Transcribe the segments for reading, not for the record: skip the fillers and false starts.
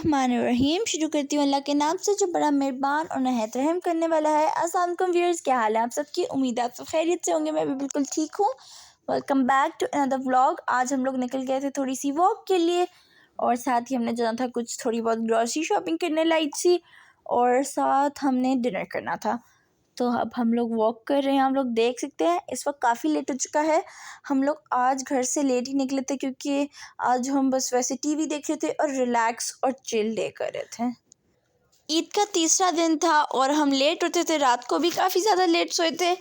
बिस्मिल्लाहिर्रहमानिर्रहीम। शुरू करती हूँ अल्लाह के नाम से जो बड़ा मेहरबान और नहायत रहम करने वाला है। अस्सलाम वालेकुम व्यूअर्स, क्या हाल है आप सबकी? उम्मीद है आप सब खैरियत से होंगे। मैं भी बिल्कुल ठीक हूँ। Welcome back to another vlog. आज हम लोग निकल गए थे थोड़ी सी वॉक के लिए और साथ ही हमने जाना था कुछ थोड़ी बहुत ग्रॉसरी शॉपिंग करने लाइट सी, और साथ हमने डिनर करना था। तो अब हम लोग वॉक कर रहे हैं। हम लोग देख सकते हैं इस वक्त काफ़ी लेट हो चुका है। हम लोग आज घर से लेट ही निकले थे क्योंकि आज हम बस वैसे टीवी देख रहे थे और रिलैक्स और चिल डे कर रहे थे। ईद का तीसरा दिन था और हम लेट उठे थे, रात को भी काफ़ी ज़्यादा लेट सोए थे।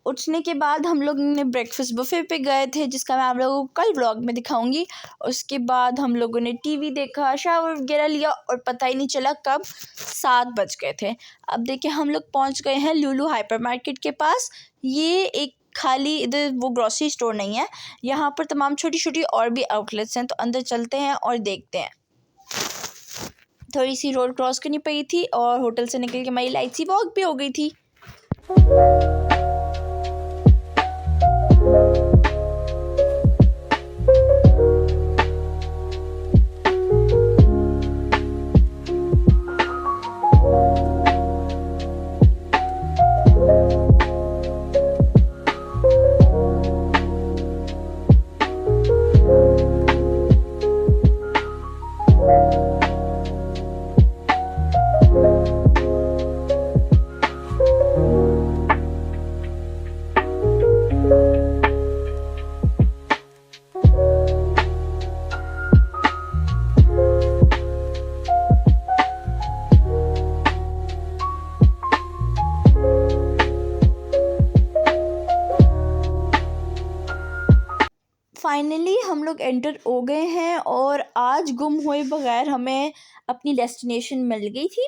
उठने के बाद हम लोग ने ब्रेकफास्ट बुफे पे गए थे, जिसका मैं आप लोगों को कल व्लॉग में दिखाऊंगी। उसके बाद हम लोगों ने टीवी देखा, शावर वगैरह लिया और पता ही नहीं चला कब 7 बज गए थे। अब देखिए हम लोग पहुंच गए हैं लुलु हाइपर मार्केट के पास। ये एक खाली इधर वो ग्रॉसरी स्टोर नहीं है, यहाँ पर तमाम छोटी छोटी और भी आउटलेट्स हैं। तो अंदर चलते हैं और देखते हैं। थोड़ी सी रोड क्रॉस करनी पड़ी थी और होटल से निकल के हमारी लाइट सी वॉक भी हो गई थी। फाइनली हम लोग एंटर हो गए हैं और आज गुम हुए बगैर हमें अपनी डेस्टिनेशन मिल गई थी।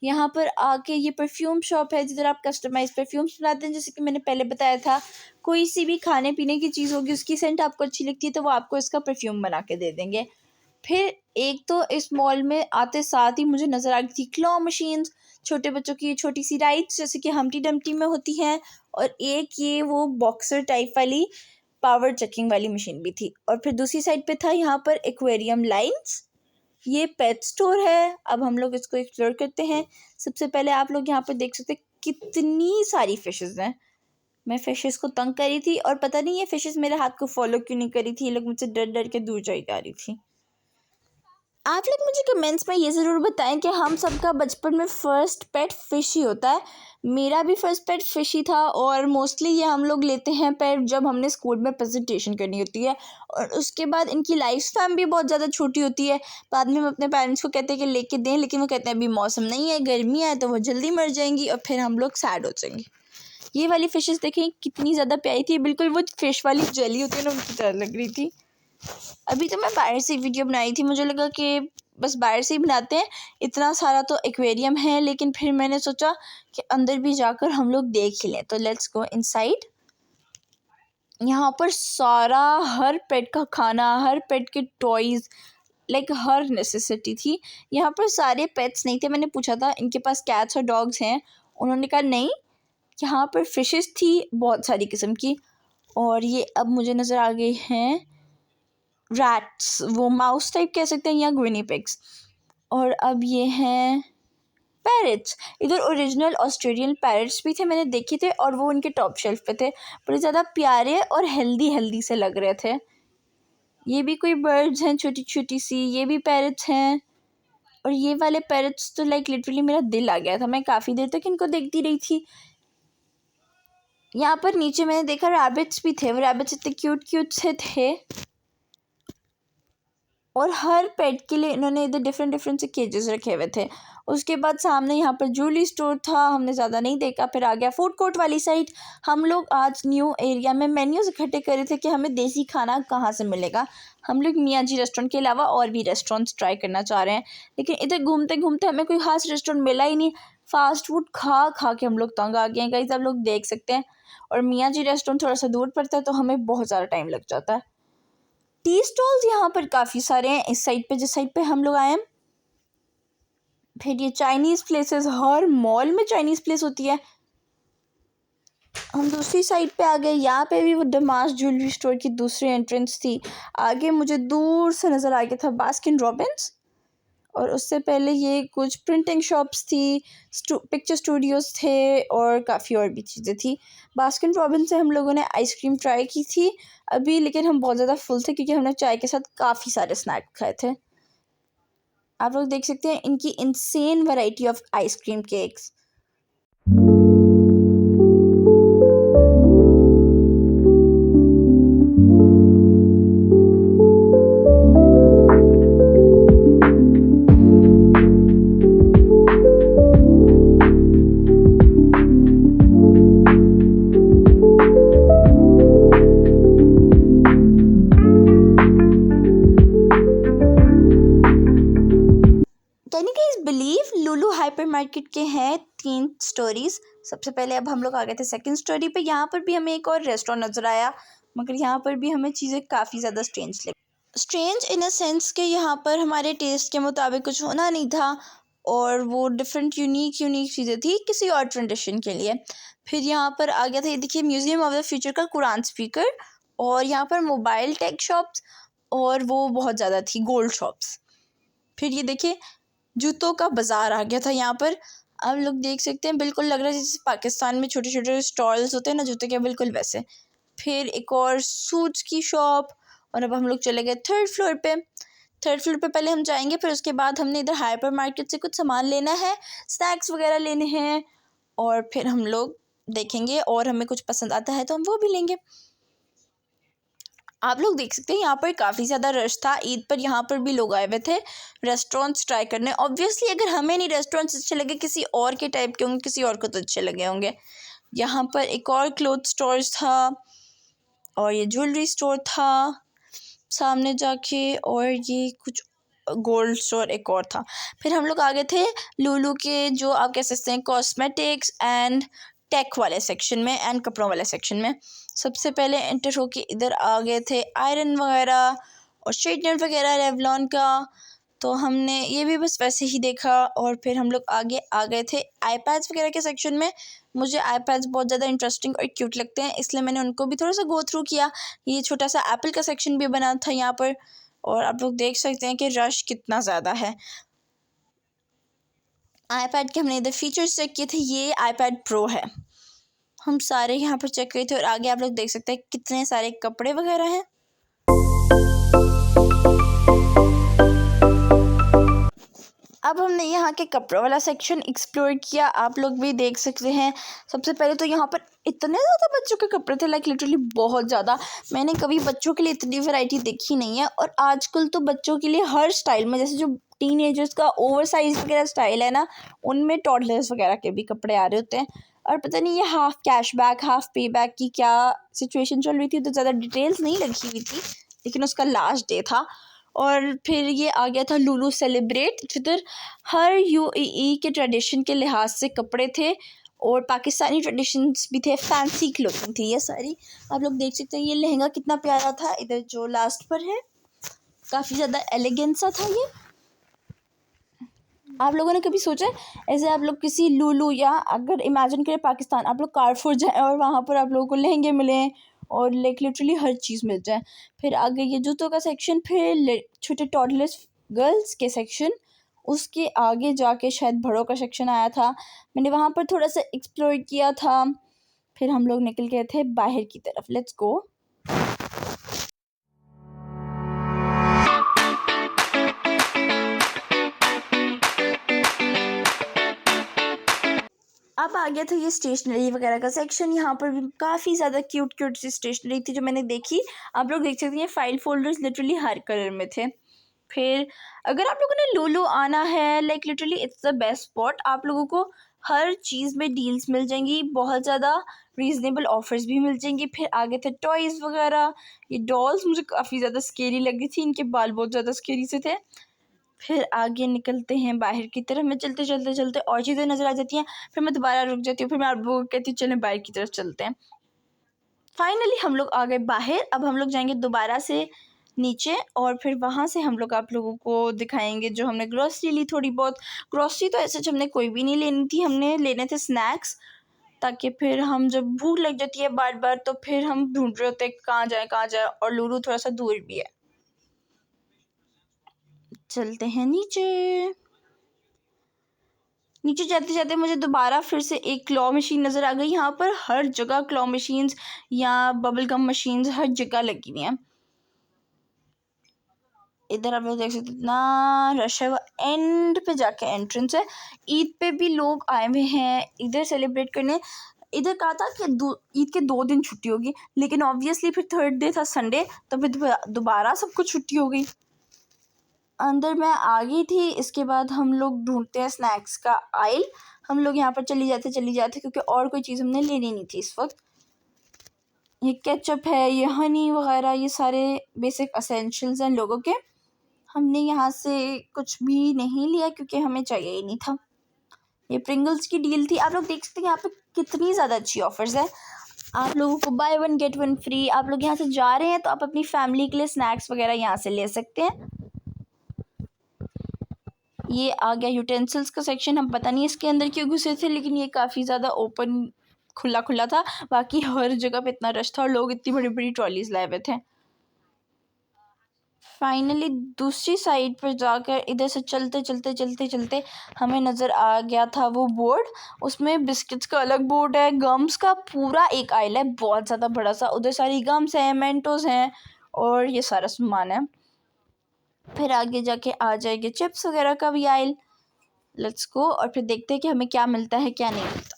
यहाँ पर आके ये परफ्यूम शॉप है जिधर आप कस्टमाइज परफ्यूम्स बनाते हैं। जैसे कि मैंने पहले बताया था, कोई सी भी खाने पीने की चीज़ होगी, उसकी सेंट आपको अच्छी लगती है तो वो आपको इसका परफ्यूम बना के दे देंगे। फिर एक तो इस मॉल में आते साथ ही मुझे नज़र आ गई थी क्लॉ मशीन्स, छोटे बच्चों की छोटी सी राइड्स जैसे कि हमटी डमटी में होती हैं, और एक ये वो बॉक्सर टाइप वाली पावर चेकिंग वाली मशीन भी थी। और फिर दूसरी साइड पे था यहाँ पर एक्वेरियम लाइन्स। ये पेट स्टोर है। अब हम लोग इसको एक्सप्लोर करते हैं। सबसे पहले आप लोग यहाँ पर देख सकते हैं कितनी सारी फिशेस हैं। मैं फिशेस को तंग करी थी और पता नहीं ये फिशेस मेरे हाथ को फॉलो क्यों नहीं करी थी। ये लोग मुझसे डर डर के दूर जा रही थी। आप लोग मुझे कमेंट्स में ये ज़रूर बताएं कि हम सबका बचपन में फ़र्स्ट पेट फ़िश ही होता है। मेरा भी फ़र्स्ट पेट फ़िश ही था और मोस्टली ये हम लोग लेते हैं पेट जब हमने स्कूल में प्रेजेंटेशन करनी होती है, और उसके बाद इनकी लाइफ स्पैन भी बहुत ज़्यादा छोटी होती है। बाद में हम अपने पेरेंट्स को कहते हैं कि लेके दें, लेकिन वो कहते हैं अभी मौसम नहीं है, गर्मी है, तो वो जल्दी मर जाएंगी और फिर हम लोग सैड हो जाएंगे। ये वाली फ़िशेस देखें कितनी ज़्यादा प्यारी थी, बिल्कुल वो फ़िश वाली जेली होती है ना, उनकी तरह लग रही थी। अभी तो मैं बाहर से वीडियो बनाई थी, मुझे लगा कि बस बाहर से ही बनाते हैं, इतना सारा तो एक्वेरियम है, लेकिन फिर मैंने सोचा कि अंदर भी जाकर हम लोग देख ही लें। तो लेट्स गो इनसाइड। यहाँ पर सारा हर पेट का खाना, हर पेट के टॉयज़, लाइक हर नेसेसिटी थी। यहाँ पर सारे पेट्स नहीं थे। मैंने पूछा था इनके पास कैट्स और डॉग्स हैं, उन्होंने कहा नहीं। यहाँ पर फिशेस थी बहुत सारी किस्म की, और ये अब मुझे नज़र आ गई हैं रैट्स, वो माउस टाइप कह सकते हैं, या ग्विनी पिग्स। और अब ये हैं पैरट्स। इधर ओरिजिनल ऑस्ट्रेलियन पैरट्स भी थे, मैंने देखे थे, और वो उनके टॉप शेल्फ पे थे। बड़े ज़्यादा प्यारे और हेल्दी से लग रहे थे। ये भी कोई बर्ड्स हैं छोटी छोटी सी, ये भी पैरट्स हैं। और ये वाले पैरट्स तो लाइक लिटरली मेरा दिल आ गया था, मैं काफ़ी देर तक इनको देखती रही थी। यहाँ पर नीचे मैंने देखा रैबिट्स भी थे, वो रैबिट्स इतने क्यूट से थे, और हर पेट के लिए इन्होंने इधर डिफरेंट से केजेस रखे हुए थे। उसके बाद सामने यहाँ पर ज्वेलरी स्टोर था, हमने ज़्यादा नहीं देखा। फिर आ गया फूड कोर्ट वाली साइड। हम लोग आज न्यू एरिया में मेन्यूज़ इकट्ठे कर रहे थे कि हमें देसी खाना कहाँ से मिलेगा। हम लोग मियाँ जी रेस्टोरेंट के अलावा और भी रेस्टोरेंट्स ट्राई करना चाह रहे हैं, लेकिन इधर घूमते घूमते हमें कोई ख़ास रेस्टोरेंट मिला ही नहीं। फ़ास्ट फूड खा खा के हम लोग तंग आ गए हैं गाइस, आप लोग देख सकते हैं। और मियाँ जी रेस्टोरेंट थोड़ा सा दूर पड़ता है, तो हमें बहुत ज़्यादा टाइम लग जाता है। टी स्टॉल्स यहाँ पर काफ़ी सारे हैं इस साइड पे, जिस साइड पे हम लोग आए हैं। फिर ये चाइनीज़ प्लेसेस, हर मॉल में चाइनीज़ प्लेस होती है। हम दूसरी साइड पे आ गए, यहाँ पे भी वो डमास ज्वेलरी स्टोर की दूसरी एंट्रेंस थी। आगे मुझे दूर से नज़र आ गया था बास्किन रॉबिन्स, और उससे पहले ये कुछ प्रिंटिंग शॉप्स थी, पिक्चर स्टूडियोज़ थे और काफ़ी और भी चीज़ें थी। बास्किन रॉबिन्स से हम लोगों ने आइसक्रीम ट्राई की थी अभी, लेकिन हम बहुत ज़्यादा फुल थे क्योंकि हमने चाय के साथ काफ़ी सारे स्नैक खाए थे। आप लोग देख सकते हैं इनकी insane variety of ice cream cakes. Can you guys believe Lulu hyper market के हैं 3 स्टोरीज। सबसे पहले अब हम लोग आ गए थे सेकंड स्टोरी पे। यहाँ पर भी हमें एक और रेस्टोरेंट नज़र आया, मगर यहाँ पर भी हमें चीज़ें काफ़ी ज़्यादा स्ट्रेंज लगी। स्ट्रेंज इन अ सेंस कि यहाँ पर हमारे टेस्ट के मुताबिक कुछ होना नहीं था और वो डिफरेंट यूनिक चीज़ें थी किसी और ट्रेडिशन के लिए। फिर यहाँ पर आ गया था, ये देखिए, म्यूज़ियम ऑफ द फ्यूचर का कुरान स्पीकर, और यहाँ पर मोबाइल टेक शॉप्स, और वो बहुत ज़्यादा थी गोल्ड शॉप्स। फिर ये देखिए जूतों का बाज़ार आ गया था यहाँ पर। आप लोग देख सकते हैं, बिल्कुल लग रहा है जैसे पाकिस्तान में छोटे छोटे स्टॉल्स होते हैं ना जूते के, बिल्कुल वैसे। फिर एक और सूट्स की शॉप, और अब हम लोग चले गए थर्ड फ्लोर पे। थर्ड फ्लोर पे पहले हम जाएंगे, फिर उसके बाद हमने इधर हाइपर मार्केट से कुछ सामान लेना है, स्नैक्स वगैरह लेने हैं, और फिर हम लोग देखेंगे और हमें कुछ पसंद आता है तो हम वो भी लेंगे। आप लोग देख सकते हैं यहाँ पर काफ़ी ज़्यादा रश था। ईद पर यहाँ पर भी लोग आए हुए थे रेस्टोरेंट्स ट्राई करने। ऑब्वियसली अगर हमें नहीं रेस्टोरेंट्स अच्छे लगे, किसी और के टाइप के होंगे, किसी और को तो अच्छे लगे होंगे। यहाँ पर एक और क्लोथ स्टोर्स था और ये ज्वेलरी स्टोर था सामने जाके, और ये कुछ गोल्ड स्टोर एक और था। फिर हम लोग आ गए थे लुलु के, जो आप कह सकते हैं, कॉस्मेटिक्स एंड टेक वाले सेक्शन में एंड कपड़ों वाले सेक्शन में। सबसे पहले एंटर होके इधर आ गए थे आयरन वगैरह और स्ट्रेटनर वगैरह रेवलॉन का, तो हमने ये भी बस वैसे ही देखा। और फिर हम लोग आगे आ गए थे आईपैड्स वगैरह के सेक्शन में। मुझे आईपैड्स बहुत ज़्यादा इंटरेस्टिंग और क्यूट लगते हैं, इसलिए मैंने उनको भी थोड़ा सा गो थ्रू किया। ये छोटा सा एप्पल का सेक्शन भी बना था यहाँ पर, और आप लोग देख सकते हैं कि रश कितना ज़्यादा है। आईपैड के हमने इधर फीचर्स चेक किए थे, ये आईपैड प्रो है। हम सारे यहाँ पर चेक किए थे, और आगे आप लोग देख सकते हैं कितने सारे कपड़े वगैरह हैं। अब हमने यहाँ के कपड़ों वाला सेक्शन एक्सप्लोर किया, आप लोग भी देख सकते हैं। सबसे पहले तो यहाँ पर इतने ज़्यादा बच्चों के कपड़े थे, लाइक लिटरली बहुत ज़्यादा। मैंने कभी बच्चों के लिए इतनी वैरायटी देखी नहीं है। और आजकल तो बच्चों के लिए हर स्टाइल में, जैसे जो टीनेजर्स का ओवर साइज वगैरह स्टाइल है ना, उनमें टॉडलर्स वगैरह के भी कपड़े आ रहे होते हैं। और पता नहीं ये हाफ कैशबैक हाफ पे बैक की क्या सिचुएशन चल रही थी, तो ज़्यादा डिटेल्स नहीं लगी हुई थी, लेकिन उसका लास्ट डे था। और फिर ये आ गया था लुलु सेलिब्रेट, जिधर हर यूएई के ट्रेडिशन के लिहाज से कपड़े थे और पाकिस्तानी ट्रेडिशंस भी थे, फैंसी क्लोथिंग थी ये सारी। आप लोग देख सकते हैं ये लहंगा कितना प्यारा था, इधर जो लास्ट पर है, काफ़ी ज़्यादा एलिगेंट सा था ये। आप लोगों ने कभी सोचा है ऐसे आप लोग किसी लुलु, या अगर इमेजिन करें पाकिस्तान, आप लोग कारफोर जाएँ और वहाँ पर आप लोगों को लहंगे मिलें और लाइक लिटरली हर चीज़ मिल जाए। फिर आगे ये जूतों का सेक्शन, फिर छोटे टॉडलर्स गर्ल्स के सेक्शन, उसके आगे जाके शायद बड़ों का सेक्शन आया था। मैंने वहाँ पर थोड़ा सा एक्सप्लोर किया था। फिर हम लोग निकल गए थे बाहर की तरफ। Let's go. अब आ गया था ये स्टेशनरी वगैरह का सेक्शन। यहाँ पर भी काफ़ी ज़्यादा क्यूट सी स्टेशनरी थी जो मैंने देखी। आप लोग देख सकते हैं फाइल फोल्डर्स लिटरली हर कलर में थे। फिर अगर आप लोगों ने लुलु आना है, like literally it's the best spot. आप लोगों को हर चीज़ में डील्स मिल जाएंगी, बहुत ज़्यादा रीज़नेबल ऑफर्स भी मिल जाएंगी। फिर आगे थे टॉयज़ वगैरह। ये डॉल्स मुझे काफ़ी ज़्यादा स्केरी लगी थी, इनके बाल बहुत ज़्यादा स्केरी से थे। फिर आगे निकलते हैं बाहर की तरफ में, चलते और चीज़ें नज़र आ जाती हैं। फिर मैं दोबारा रुक जाती हूँ, फिर मैं आप लोगों को कहती हूँ चलें बाहर की तरफ चलते हैं। फाइनली हम लोग आ गए बाहर। अब हम लोग जाएंगे दोबारा से नीचे, और फिर वहाँ से हम लोग आप लोगों को दिखाएंगे जो हमने ग्रॉसरी ली। थोड़ी बहुत ग्रॉसरी तो ऐसे हमने कोई भी नहीं लेनी थी, हमने लेने थे स्नैक्स, ताकि फिर हम जब भूख लग जाती है बार बार तो फिर हम ढूंढ रहे होते हैं कहाँ जाए। और लुलु थोड़ा सा दूर भी है। चलते हैं नीचे। नीचे जाते जाते मुझे दोबारा फिर से एक क्लॉ मशीन नज़र आ गई। यहाँ पर हर जगह क्लॉ मशीन्स या बबल गम मशीन्स हर जगह लगी हुई हैं। इधर आप लोग देख सकते इतना रश है, वो एंड पे जाके एंट्रेंस है। ईद पे भी लोग आए हुए हैं इधर सेलिब्रेट करने। इधर कहा था कि ईद के 2 दिन छुट्टी होगी, लेकिन ऑब्वियसली फिर थर्ड डे था संडे, तो फिर दोबारा सबको छुट्टी हो गई। अंदर मैं आ गई थी। इसके बाद हम लोग ढूंढते हैं स्नैक्स का आइल। हम लोग यहाँ पर चली जाते क्योंकि और कोई चीज़ हमने लेनी नहीं थी इस वक्त। ये केचप है, ये हनी वगैरह, ये सारे बेसिक असेंशियल्स हैं लोगों के। हमने यहाँ से कुछ भी नहीं लिया क्योंकि हमें चाहिए ही नहीं था। ये प्रिंगल्स की डील थी। आप लोग देख सकते हैं यहाँ पे कितनी ज़्यादा अच्छी ऑफर्स है। आप लोगों को बाय 1 गेट 1 फ्री। आप लोग यहाँ से जा रहे हैं तो आप अपनी फैमिली के लिए स्नैक्स वगैरह यहाँ से ले सकते हैं। ये आ गया यूटेंसिल्स का सेक्शन। हम पता नहीं इसके अंदर क्यों घुसे थे, लेकिन ये काफ़ी ज़्यादा ओपन खुला था। बाकी हर जगह पे इतना रश था और लोग इतनी बड़ी बड़ी ट्रॉलीज लाए हुए थे। फाइनली दूसरी साइड पर जाकर इधर से चलते हमें नज़र आ गया था वो बोर्ड। उसमें बिस्किट्स का अलग बोर्ड है, गम्स का पूरा एक आइल है बहुत ज़्यादा बड़ा सा। उधर सारी गम्स हैं, मेंटोस हैं और ये सारा सामान है। फिर आगे जाके आ जाएंगे चिप्स वगैरह का भी आइल। लेट्स गो और फिर देखते हैं कि हमें क्या मिलता है क्या नहीं मिलता।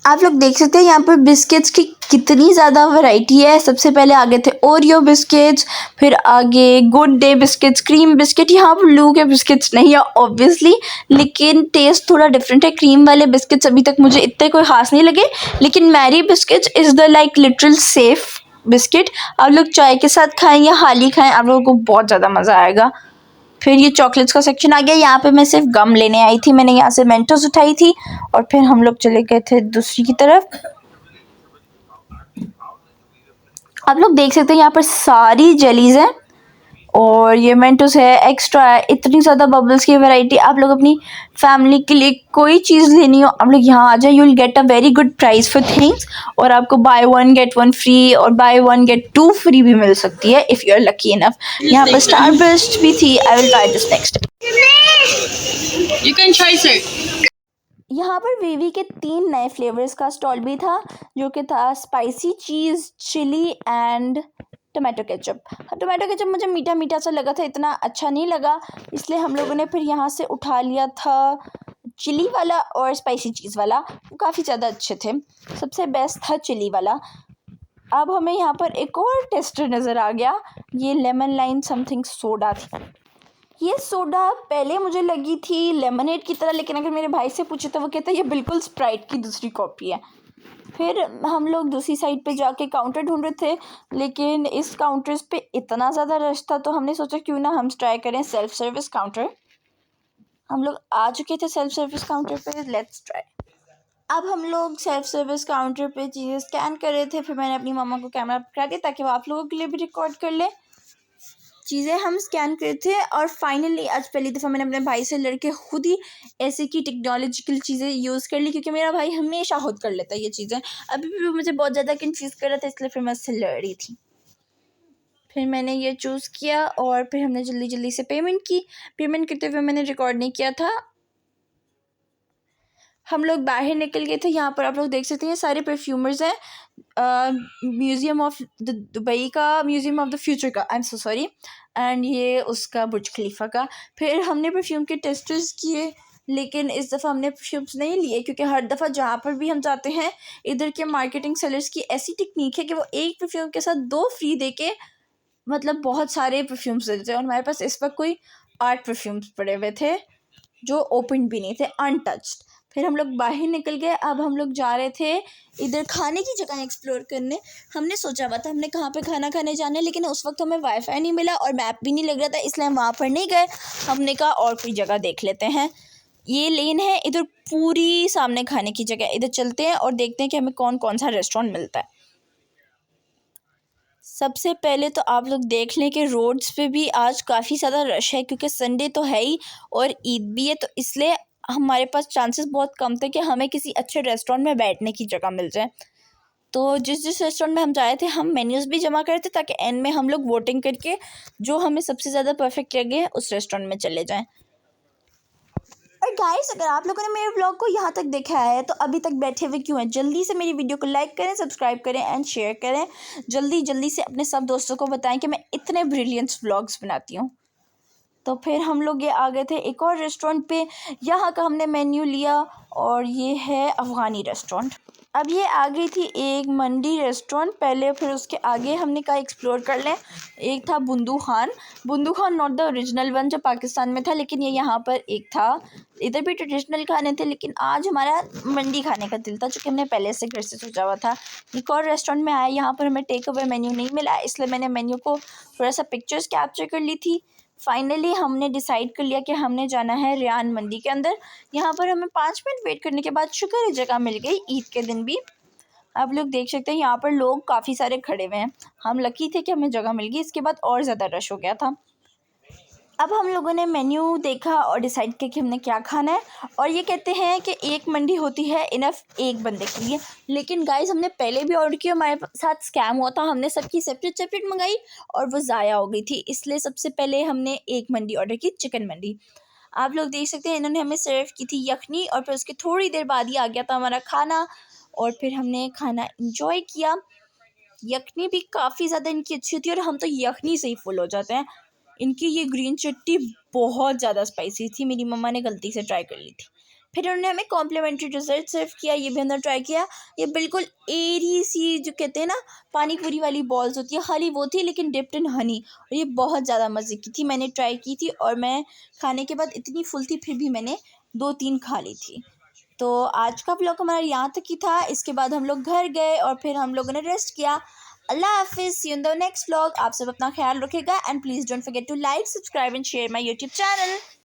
आप लोग देख सकते हैं यहाँ पर बिस्किट्स की कितनी ज़्यादा वैरायटी है। सबसे पहले आगे थे ओरियो बिस्किट्स, फिर आगे good day biscuits, cream biscuit. यहाँ पर ब्लू के बिस्किट्स नहीं है ऑब्वियसली, लेकिन टेस्ट थोड़ा डिफरेंट है। क्रीम वाले बिस्किट्स अभी तक मुझे इतने कोई ख़ास नहीं लगे, लेकिन Marie biscuits is the like literal safe biscuit. आप लोग चाय के साथ खाएँ या हाली खाएँ, आप लोगों को बहुत ज़्यादा मज़ा आएगा। फिर ये चॉकलेट्स का सेक्शन आ गया। यहाँ पे मैं सिर्फ गम लेने आई थी, मैंने यहाँ से मेंटोस उठाई थी और फिर हम लोग चले गए थे दूसरी की तरफ। आप लोग देख सकते हैं यहाँ पर सारी जेलीज हैं और ये मेंटोस है, एक्स्ट्रा है, इतनी ज़्यादा बबल्स की वैरायटी। आप लोग अपनी फैमिली के लिए कोई चीज़ लेनी हो, आप लोग यहाँ आ जाए, you will get a very good price for things. और आपको बाय 1 गेट 1 फ्री और बाय 1 गेट 2 फ्री भी मिल सकती है if you are lucky enough. यहाँ पर स्टार बर्स्ट भी थी। I will try this next. You can try, sir. यहाँ पर वीवी के 3 नए फ्लेवर्स का स्टॉल भी था, जो कि था स्पाइसी चीज़, chilli and tomato ketchup. Tomato ketchup मुझे मीठा मीठा सा लगा था, इतना अच्छा नहीं लगा, इसलिए हम लोगों ने फिर यहाँ से उठा लिया था चिली वाला और स्पाइसी चीज़ वाला। वो काफ़ी ज़्यादा अच्छे थे, सबसे बेस्ट था चिली वाला। अब हमें यहाँ पर एक और टेस्टर नज़र आ गया, ये लेमन लाइन समथिंग सोडा थी। ये सोडा पहले मुझे लगी थी लेमनेड की तरह, लेकिन अगर मेरे भाई से पूछे तो वो कहता है ये बिल्कुल स्प्राइट की दूसरी कॉपी है। फिर हम लोग दूसरी साइड पे जाके काउंटर ढूंढ रहे थे, लेकिन इस काउंटर्स पे इतना ज़्यादा रश था तो हमने सोचा क्यों ना हम ट्राई करें सेल्फ सर्विस काउंटर। हम लोग आ चुके थे सेल्फ सर्विस काउंटर पे, लेट्स ट्राई। अब हम लोग सेल्फ सर्विस काउंटर पे चीज़ें स्कैन कर रहे थे। फिर मैंने अपनी मम्मा को कैमरा पकड़ा दिया ताकि वो आप लोगों के लिए भी रिकॉर्ड कर ले। चीज़ें हम स्कैन करे थे और फाइनली आज पहली दफ़ा मैंने अपने भाई से लड़के खुद ही ऐसे की टेक्नोलॉजिकल चीज़ें यूज़ कर ली, क्योंकि मेरा भाई हमेशा खुद कर लेता है ये चीज़ें। अभी भी मुझे बहुत ज़्यादा कंफ्यूज कर रहा था, इसलिए फिर मैं उससे लड़ रही थी। फिर मैंने ये चूज़ किया और फिर हमने जल्दी जल्दी से पेमेंट की। पेमेंट करते हुए मैंने रिकॉर्ड नहीं किया था। हम लोग बाहर निकल गए थे। यहाँ पर आप लोग देख सकते हैं सारे परफ्यूमर्स हैं, म्यूज़ियम ऑफ दुबई का, म्यूज़ियम ऑफ द फ्यूचर का, I am so sorry, and ये उसका बुर्ज खलीफा का। फिर हमने परफ्यूम के टेस्टर्स किए, लेकिन इस दफ़ा हमने परफ्यूम्स नहीं लिए, क्योंकि हर दफ़ा जहाँ पर भी हम जाते हैं इधर के मार्केटिंग सेलर्स की ऐसी टेक्निक है कि वो एक परफ्यूम के साथ 2 फ्री दे के मतलब बहुत सारे परफ्यूम्स दे देते हैं। और हमारे पास इस वक्त कोई 8 परफ्यूम्स पड़े हुए थे जो ओपन भी नहीं थे, अनटच्ड। फिर हम लोग बाहर निकल गए। अब हम लोग जा रहे थे इधर खाने की जगह एक्सप्लोर करने। हमने सोचा हुआ था हमने कहाँ पे खाना खाने जाना है, लेकिन उस वक्त हमें वाईफाई नहीं मिला और मैप भी नहीं लग रहा था, इसलिए हम वहाँ पर नहीं गए। हमने कहा और कोई जगह देख लेते हैं। ये लेन है इधर पूरी सामने खाने की जगह, इधर चलते हैं और देखते हैं कि हमें कौन कौन सा रेस्टोरेंट मिलता है। सबसे पहले तो आप लोग देख लें कि रोड्स पे भी आज काफ़ी ज़्यादा रश है, क्योंकि संडे तो है ही और ईद भी है, तो इसलिए हमारे पास चांसेस बहुत कम थे कि हमें किसी अच्छे रेस्टोरेंट में बैठने की जगह मिल जाए। तो जिस रेस्टोरेंट में हम जाए थे, हम मेन्यूज़ भी जमा करे थे ताकि एंड में हम लोग वोटिंग करके जो हमें सबसे ज़्यादा परफेक्ट लगे उस रेस्टोरेंट में चले जाएँ। और गाइस, अगर आप लोगों ने मेरे व्लॉग को यहाँ तक देखा है तो अभी तक बैठे हुए क्यों हैं? जल्दी से मेरी वीडियो को लाइक करें, सब्सक्राइब करें एंड शेयर करें। जल्दी जल्दी से अपने सब दोस्तों को बताएं कि मैं इतने ब्रिलियंट व्लॉग्स बनाती हूँ। तो फिर हम लोग ये आ गए थे एक और रेस्टोरेंट पे। यहाँ का हमने मेन्यू लिया और ये है अफ़गानी रेस्टोरेंट। अब ये आ गई थी एक मंडी रेस्टोरेंट पहले, फिर उसके आगे हमने कहा एक्सप्लोर कर लें। एक था Bundu Khan not the original one जो पाकिस्तान में था, लेकिन ये यहाँ पर एक था। इधर भी ट्रेडिशनल खाने थे, लेकिन आज हमारा मंडी खाने का दिल था, जो कि हमने पहले से घर से सोचा हुआ था। एक और रेस्टोरेंट में आया, यहाँ पर हमें टेक अवे मेन्यू नहीं मिला, इसलिए मैंने मेन्यू को थोड़ा सा पिक्चर्स कैप्चर कर ली थी। फाइनली हमने डिसाइड कर लिया कि हमने जाना है रेयान मंडी के अंदर। यहाँ पर हमें 5 मिनट वेट करने के बाद शुक्र है जगह मिल गई, ईद के दिन भी। आप लोग देख सकते हैं यहाँ पर लोग काफ़ी सारे खड़े हुए हैं। हम लकी थे कि हमें जगह मिल गई, इसके बाद और ज़्यादा रश हो गया था। अब हम लोगों ने मेन्यू देखा और डिसाइड किया कि हमने क्या खाना है। और ये कहते हैं कि एक मंडी होती है इनफ एक बंदे के लिए, लेकिन गाइस हमने पहले भी ऑर्डर किया, हमारे साथ स्कैम हुआ था। हमने सबकी सेपरेट मंगाई और वो ज़ाया हो गई थी, इसलिए सबसे पहले हमने एक मंडी ऑर्डर की, चिकन मंडी। आप लोग देख सकते हैं इन्होंने हमें सर्व की थी यखनी, और फिर उसके थोड़ी देर बाद ही आ गया था हमारा खाना, और फिर हमने खाना इंजॉय किया। यखनी भी काफ़ी ज़्यादा इनकी अच्छी होती है और हम तो यखनी से ही फुल हो जाते हैं। इनकी ये ग्रीन चटनी बहुत ज़्यादा स्पाइसी थी, मेरी मम्मा ने गलती से ट्राई कर ली थी। फिर उन्होंने हमें कॉम्प्लीमेंट्री डेजर्ट सर्व किया, ये भी हमने ट्राई किया। ये बिल्कुल एरी सी जो कहते हैं ना पानी पूरी वाली बॉल्स होती है, खाली वो थी लेकिन डिप्ड इन हनी, और ये बहुत ज़्यादा मज़े की थी। मैंने ट्राई की थी और मैं खाने के बाद इतनी फुल थी, फिर भी मैंने 2-3 खा ली थी। तो आज का व्लॉग हमारा यहाँ तक ही था। इसके बाद हम लोग घर गए और फिर हम लोगों ने रेस्ट किया। अल्लाह हाफिज़, see you in the next vlog. आप सब अपना ख्याल रखिएगा and please don't forget to like, subscribe and share my YouTube channel.